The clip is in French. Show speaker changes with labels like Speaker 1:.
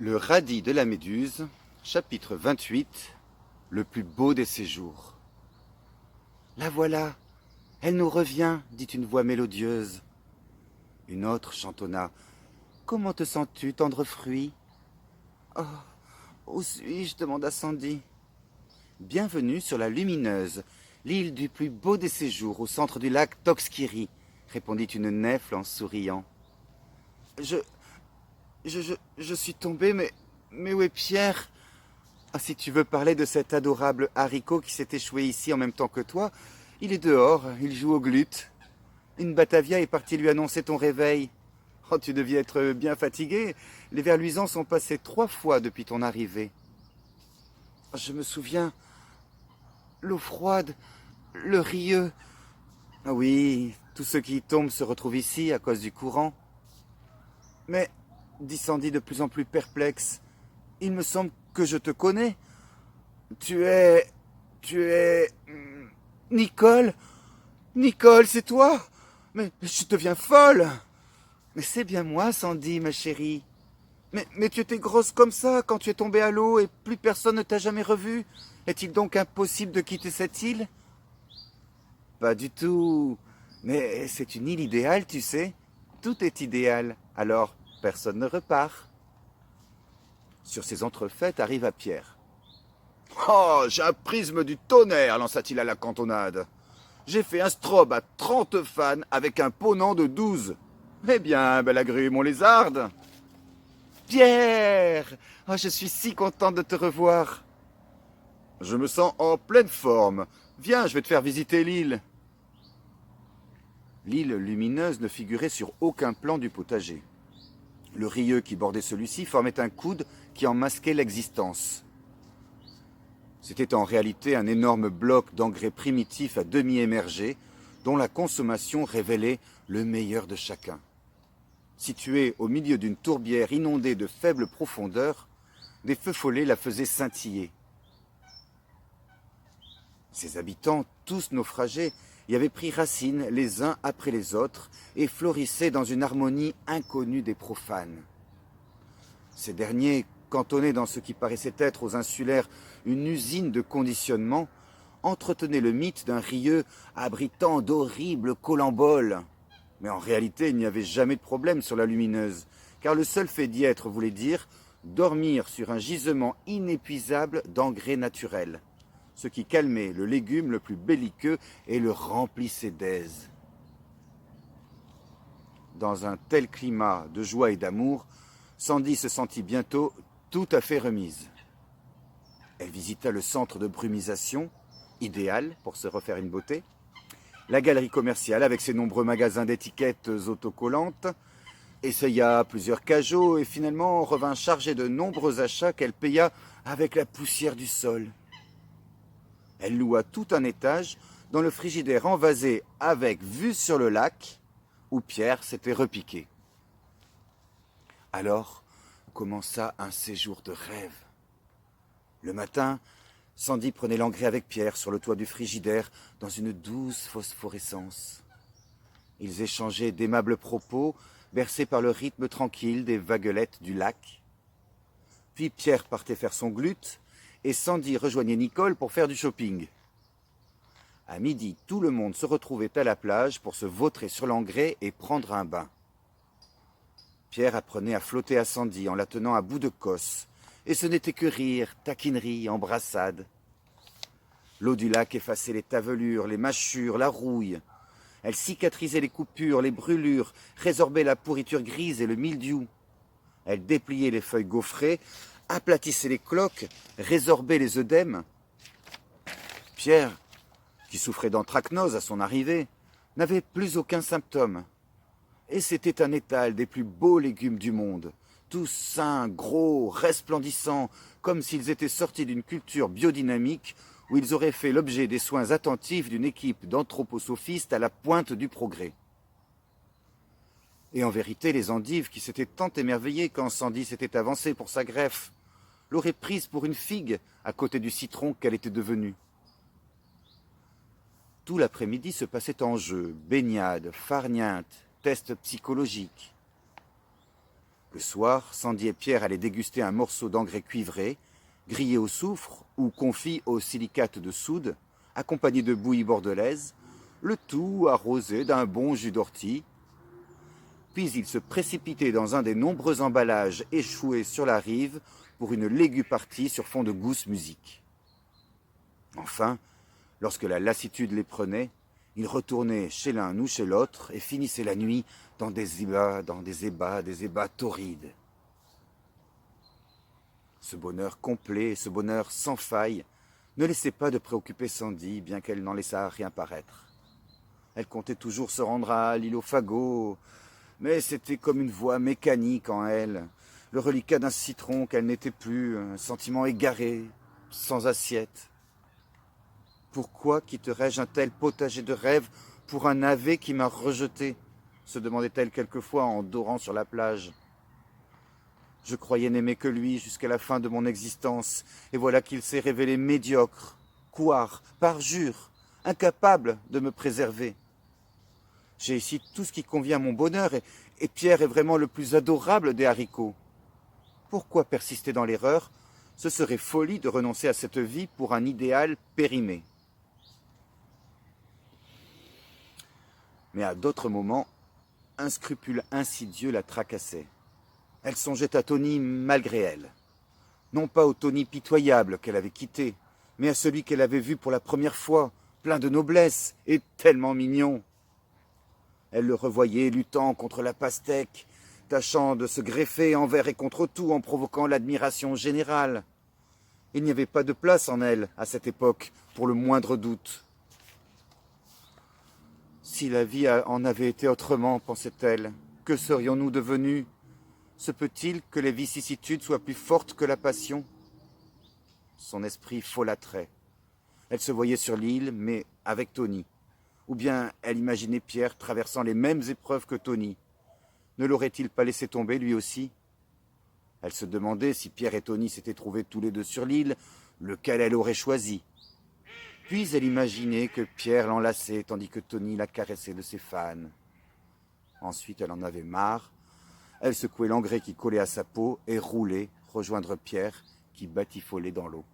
Speaker 1: Le radis de la Méduse, chapitre 28, le plus beau des séjours. La voilà, elle nous revient, dit une voix mélodieuse. Une autre chantonna. Comment te sens-tu, tendre fruit? Oh, où suis-je? Demanda Sandy. Bienvenue sur la Lumineuse, l'île du plus beau des séjours au centre du lac Toxkiri, répondit une nèfle en souriant. Je suis tombée, mais où est Pierre? Ah, si tu veux parler de cet adorable haricot qui s'est échoué ici en même temps que toi, il est dehors, il joue au glute. Une Batavia est partie lui annoncer ton réveil. Oh, tu devais être bien fatigué. Les vers luisants sont passés 3 fois depuis ton arrivée. Je me souviens, l'eau froide, le rieux. Ah oui, tous ceux qui y tombent se retrouvent ici à cause du courant. Mais, dit Sandy de plus en plus perplexe, il me semble que je te connais. Tu es... Nicole? Nicole, c'est toi? Mais je deviens folle. Mais c'est bien moi, Sandy, ma chérie. Mais tu étais grosse comme ça quand tu es tombée à l'eau et plus personne ne t'a jamais revue. Est-il donc impossible de quitter cette île? Pas du tout. Mais c'est une île idéale, tu sais. Tout est idéal. Alors, personne ne repart. Sur ces entrefaites arriva Pierre. Oh, j'ai un prisme du tonnerre, lança-t-il à la cantonade. J'ai fait un strobe à 30 fans avec un ponant de 12. Eh bien, belle grue, mon lézarde. Pierre! Oh, je suis si contente de te revoir. Je me sens en pleine forme. Viens, je vais te faire visiter l'île. L'île lumineuse ne figurait sur aucun plan du potager. Le rieux qui bordait celui-ci formait un coude qui en masquait l'existence. C'était en réalité un énorme bloc d'engrais primitif à demi émergé, dont la consommation révélait le meilleur de chacun. Située au milieu d'une tourbière inondée de faible profondeur, des feux follets la faisaient scintiller. Ses habitants, tous naufragés, y avaient pris racine les uns après les autres et florissaient dans une harmonie inconnue des profanes. Ces derniers, cantonnés dans ce qui paraissait être aux insulaires une usine de conditionnement, entretenaient le mythe d'un rieux abritant d'horribles colamboles. Mais en réalité, il n'y avait jamais de problème sur la Lumineuse, car le seul fait d'y être voulait dire dormir sur un gisement inépuisable d'engrais naturels, ce qui calmait le légume le plus belliqueux et le remplissait d'aise. Dans un tel climat de joie et d'amour, Sandy se sentit bientôt tout à fait remise. Elle visita le centre de brumisation, idéal pour se refaire une beauté, la galerie commerciale avec ses nombreux magasins d'étiquettes autocollantes, essaya plusieurs cajots et finalement revint chargée de nombreux achats qu'elle paya avec la poussière du sol. Elle loua tout un étage dans le frigidaire envasé avec vue sur le lac où Pierre s'était repiqué. Alors commença un séjour de rêve. Le matin, Sandy prenait l'engrais avec Pierre sur le toit du frigidaire dans une douce phosphorescence. Ils échangeaient d'aimables propos, bercés par le rythme tranquille des vaguelettes du lac. Puis Pierre partait faire son glute et Sandy rejoignait Nicole pour faire du shopping. À midi, tout le monde se retrouvait à la plage pour se vautrer sur l'engrais et prendre un bain. Pierre apprenait à flotter à Sandy en la tenant à bout de cosse, et ce n'était que rire, taquinerie, embrassade. L'eau du lac effaçait les tavelures, les mâchures, la rouille. Elle cicatrisait les coupures, les brûlures, résorbait la pourriture grise et le mildiou. Elle dépliait les feuilles gaufrées, aplatissait les cloques, résorbait les œdèmes. Pierre, qui souffrait d'anthracnose à son arrivée, n'avait plus aucun symptôme. Et c'était un étal des plus beaux légumes du monde, tous sains, gros, resplendissants, comme s'ils étaient sortis d'une culture biodynamique où ils auraient fait l'objet des soins attentifs d'une équipe d'anthroposophistes à la pointe du progrès. Et en vérité, les endives qui s'étaient tant émerveillées quand Sandy s'était avancée pour sa greffe, l'auraient prise pour une figue à côté du citron qu'elle était devenue. Tout l'après-midi se passait en jeu, baignade, farniente, tests psychologiques. Le soir, Sandy et Pierre allaient déguster un morceau d'engrais cuivré, grillé au soufre ou confit au silicate de soude, accompagné de bouillie bordelaise, le tout arrosé d'un bon jus d'ortie. Puis ils se précipitaient dans un des nombreux emballages échoués sur la rive pour une légupartie sur fond de gousse musique. Enfin, lorsque la lassitude les prenait, ils retournaient chez l'un ou chez l'autre et finissaient la nuit dans des ébats torrides. Ce bonheur complet, ce bonheur sans faille, ne laissait pas de préoccuper Sandy, bien qu'elle n'en laissât rien paraître. Elle comptait toujours se rendre à l'île aux fagots, mais c'était comme une voix mécanique en elle, le reliquat d'un citron qu'elle n'était plus, un sentiment égaré, sans assiette. Pourquoi quitterais-je un tel potager de rêve pour un navet qui m'a rejeté, se demandait-elle quelquefois en dorant sur la plage. Je croyais n'aimer que lui jusqu'à la fin de mon existence, et voilà qu'il s'est révélé médiocre, couard, parjure, incapable de me préserver. J'ai ici tout ce qui convient à mon bonheur, et Pierre est vraiment le plus adorable des haricots. Pourquoi persister dans l'erreur? Ce serait folie de renoncer à cette vie pour un idéal périmé. Mais à d'autres moments, un scrupule insidieux la tracassait. Elle songeait à Tony malgré elle. Non pas au Tony pitoyable qu'elle avait quitté, mais à celui qu'elle avait vu pour la première fois, plein de noblesse et tellement mignon. Elle le revoyait luttant contre la pastèque, tâchant de se greffer envers et contre tout en provoquant l'admiration générale. Il n'y avait pas de place en elle, à cette époque, pour le moindre doute. Si la vie en avait été autrement, pensait-elle, que serions-nous devenus? Se peut-il que les vicissitudes soient plus fortes que la passion? Son esprit folâtrait. Elle se voyait sur l'île, mais avec Tony. Ou bien elle imaginait Pierre traversant les mêmes épreuves que Tony. Ne l'aurait-il pas laissé tomber lui aussi? Elle se demandait si Pierre et Tony s'étaient trouvés tous les deux sur l'île, lequel elle aurait choisi. Puis elle imaginait que Pierre l'enlaçait tandis que Tony la caressait de ses fans. Ensuite elle en avait marre. Elle secouait l'engrais qui collait à sa peau et roulait rejoindre Pierre qui batifolait dans l'eau.